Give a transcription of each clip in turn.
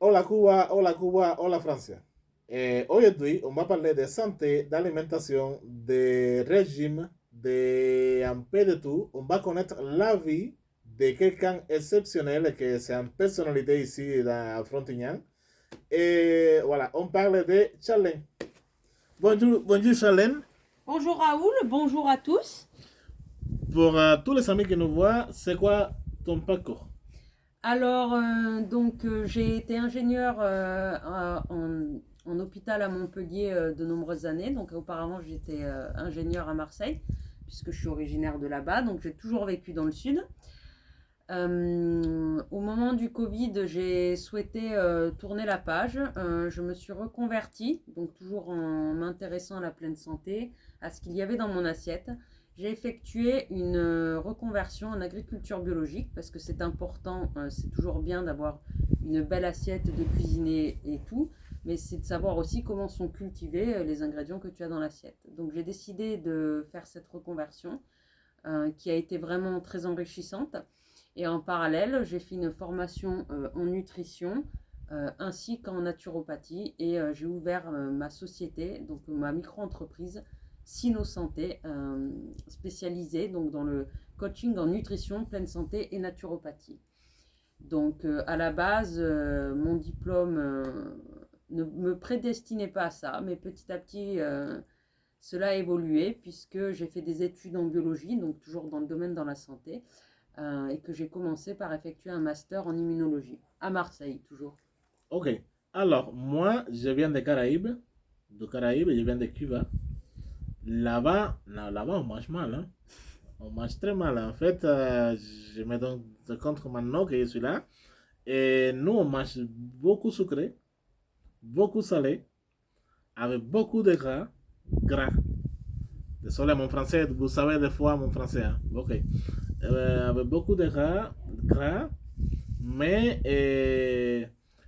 Hola Cuba, hola Cuba, hola Francia. Aujourd'hui, on va parler de santé, d'alimentation, de régime, de un peu de tout. On va connaître la vie de quelqu'un exceptionnel qui est une personnalité ici à Frontignan. Et voilà, on parle de Charlène. Bonjour, bonjour Charlène. Bonjour Raoul, bonjour à tous. Pour tous les amis qui nous voient, c'est quoi ton parcours? J'ai été ingénieur en hôpital à Montpellier de nombreuses années. Donc auparavant j'étais ingénieur à Marseille puisque je suis originaire de là-bas. Donc j'ai toujours vécu dans le sud. Au moment du Covid, j'ai souhaité tourner la page. Je me suis reconvertie, donc toujours en m'intéressant à la pleine santé, à ce qu'il y avait dans mon assiette. J'ai effectué une reconversion en agriculture biologique parce que c'est important, c'est toujours bien d'avoir une belle assiette de cuisiner et tout, mais c'est de savoir aussi comment sont cultivés les ingrédients que tu as dans l'assiette. Donc j'ai décidé de faire cette reconversion qui a été vraiment très enrichissante. Et en parallèle, j'ai fait une formation en nutrition ainsi qu'en naturopathie et j'ai ouvert ma société, donc ma micro-entreprise Sino Santé, spécialisée donc, dans le coaching en nutrition, pleine santé et naturopathie. Donc à la base, mon diplôme ne me prédestinait pas à ça, mais petit à petit, cela a évolué puisque j'ai fait des études en biologie, donc toujours dans le domaine de la santé et que j'ai commencé par effectuer un master en immunologie, à Marseille toujours. Ok, alors moi je viens des Caraïbes, je viens de Cuba. Là-bas, là-bas on mange mal, hein. On mange très mal. En fait, je me donne compte maintenant que je suis là. Et nous, on mange beaucoup sucré, beaucoup salé, avec beaucoup de gras. Gras. Désolé, mon français, vous savez des fois mon français. Hein? Ok. Avec beaucoup de gras, mais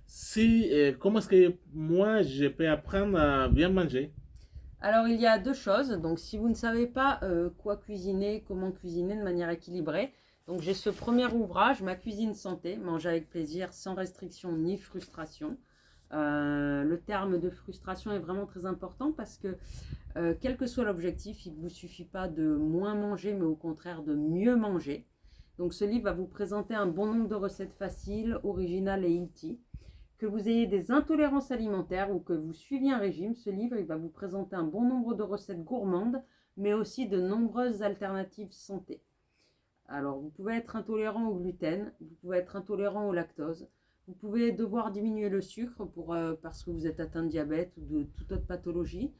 si, comment est-ce que moi je peux apprendre à bien manger? Alors il y a deux choses, donc si vous ne savez pas quoi cuisiner, comment cuisiner de manière équilibrée, donc j'ai ce premier ouvrage, Ma cuisine santé, manger avec plaisir, sans restriction ni frustration. Le terme de frustration est vraiment très important parce que quel que soit l'objectif, il ne vous suffit pas de moins manger, mais au contraire de mieux manger. Donc ce livre va vous présenter un bon nombre de recettes faciles, originales et healthy. Que vous ayez des intolérances alimentaires ou que vous suiviez un régime, ce livre il va vous présenter un bon nombre de recettes gourmandes, mais aussi de nombreuses alternatives santé. Alors, vous pouvez être intolérant au gluten, vous pouvez être intolérant au lactose, vous pouvez devoir diminuer le sucre parce que vous êtes atteint de diabète ou de toute autre pathologie.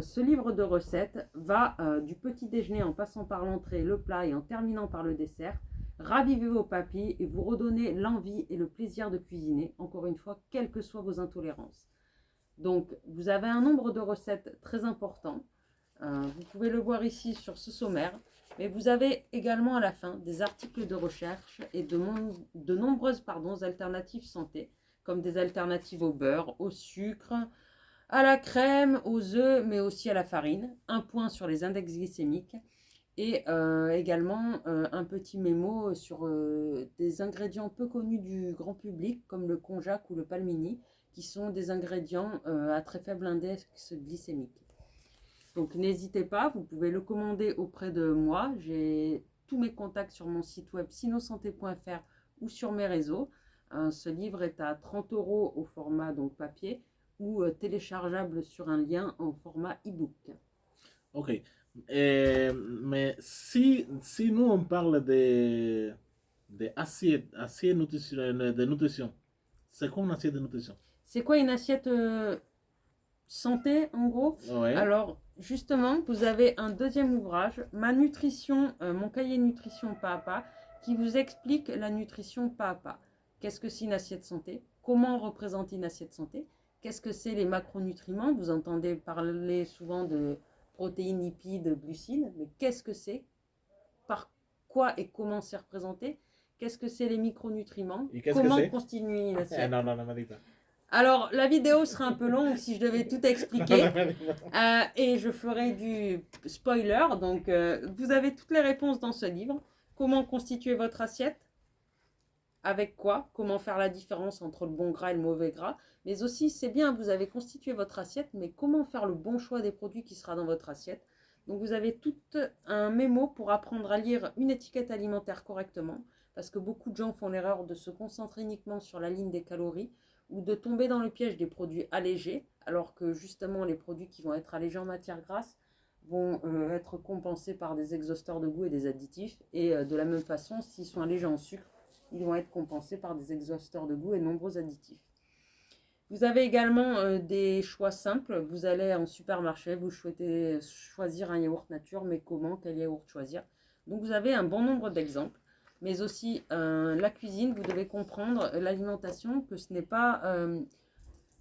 Ce livre de recettes va du petit déjeuner en passant par l'entrée, le plat et en terminant par le dessert, raviver vos papilles et vous redonner l'envie et le plaisir de cuisiner, encore une fois, quelles que soient vos intolérances. Donc, vous avez un nombre de recettes très important. Vous pouvez le voir ici sur ce sommaire. Mais vous avez également à la fin des articles de recherche et de nombreuses alternatives santé, comme des alternatives au beurre, au sucre, à la crème, aux œufs, mais aussi à la farine. Un point sur les index glycémiques et également un petit mémo sur des ingrédients peu connus du grand public, comme le konjac ou le palmini, qui sont des ingrédients à très faible index glycémique. Donc n'hésitez pas, vous pouvez le commander auprès de moi. J'ai tous mes contacts sur mon site web sinosanté.fr ou sur mes réseaux. Ce livre est à 30 euros au format donc papier ou téléchargeable sur un lien en format e-book. Ok. Mais si nous on parle de assiette de nutrition, c'est quoi une assiette de nutrition? C'est quoi une assiette santé en gros? Ouais. Alors justement, vous avez un deuxième ouvrage, Ma nutrition, mon cahier nutrition pas à pas, qui vous explique la nutrition pas à pas. Qu'est-ce que c'est une assiette santé? Comment représenter une assiette santé? Qu'est-ce que c'est les macronutriments? Vous entendez parler souvent de protéines, lipides, glucides, mais qu'est-ce que c'est? Par quoi et comment c'est représenté? Qu'est-ce que c'est les micronutriments? Et qu'est-ce que Comment c'est? constituer une Eh, assiette? non, non, ne me dis pas. Alors, la vidéo serait un peu longue si je devais tout Non, ne expliquer. me dis pas. Et je ferai du spoiler. Donc, vous avez toutes les réponses dans ce livre. Comment constituer votre assiette? avec quoi, comment faire la différence entre le bon gras et le mauvais gras. Mais aussi, c'est bien, vous avez constitué votre assiette, mais comment faire le bon choix des produits qui sera dans votre assiette. Donc vous avez tout un mémo pour apprendre à lire une étiquette alimentaire correctement, parce que beaucoup de gens font l'erreur de se concentrer uniquement sur la ligne des calories ou de tomber dans le piège des produits allégés, alors que justement les produits qui vont être allégés en matière grasse vont être compensés par des exhausteurs de goût et des additifs. Et de la même façon, s'ils sont allégés en sucre, ils vont être compensés par des exhausteurs de goût et de nombreux additifs. Vous avez également des choix simples. Vous allez en supermarché, vous souhaitez choisir un yaourt nature, mais comment, quel yaourt choisir? Donc vous avez un bon nombre d'exemples, mais aussi la cuisine. Vous devez comprendre l'alimentation, que ce n'est pas,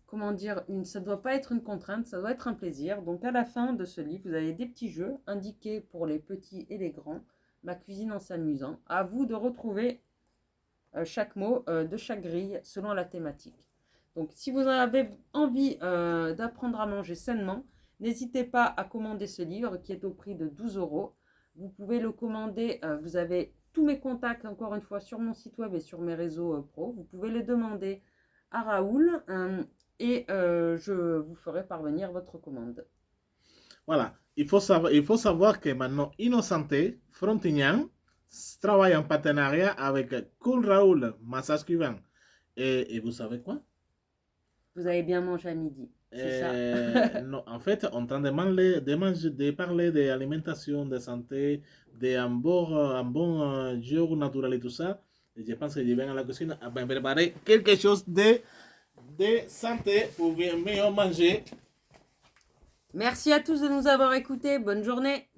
comment dire, ça ne doit pas être une contrainte, ça doit être un plaisir. Donc à la fin de ce livre, vous avez des petits jeux indiqués pour les petits et les grands. Ma cuisine en s'amusant. À vous de retrouver chaque mot de chaque grille selon la thématique. Donc, si vous avez envie d'apprendre à manger sainement, n'hésitez pas à commander ce livre qui est au prix de 12 €. Vous pouvez le commander, vous avez tous mes contacts encore une fois sur mon site web et sur mes réseaux pro. Vous pouvez les demander à Raoul et je vous ferai parvenir votre commande. Voilà, il faut savoir que maintenant Innocenté Frontignan travaille en partenariat avec Cool Raoul, massage cubain. Et vous savez quoi? Vous avez bien mangé à midi, c'est ça? Non, en fait, on tente de parler d'alimentation, de santé, un bon jour naturel et tout ça. Et je pense que je vais à la cuisine à me préparer quelque chose de santé pour mieux manger. Merci à tous de nous avoir écoutés. Bonne journée.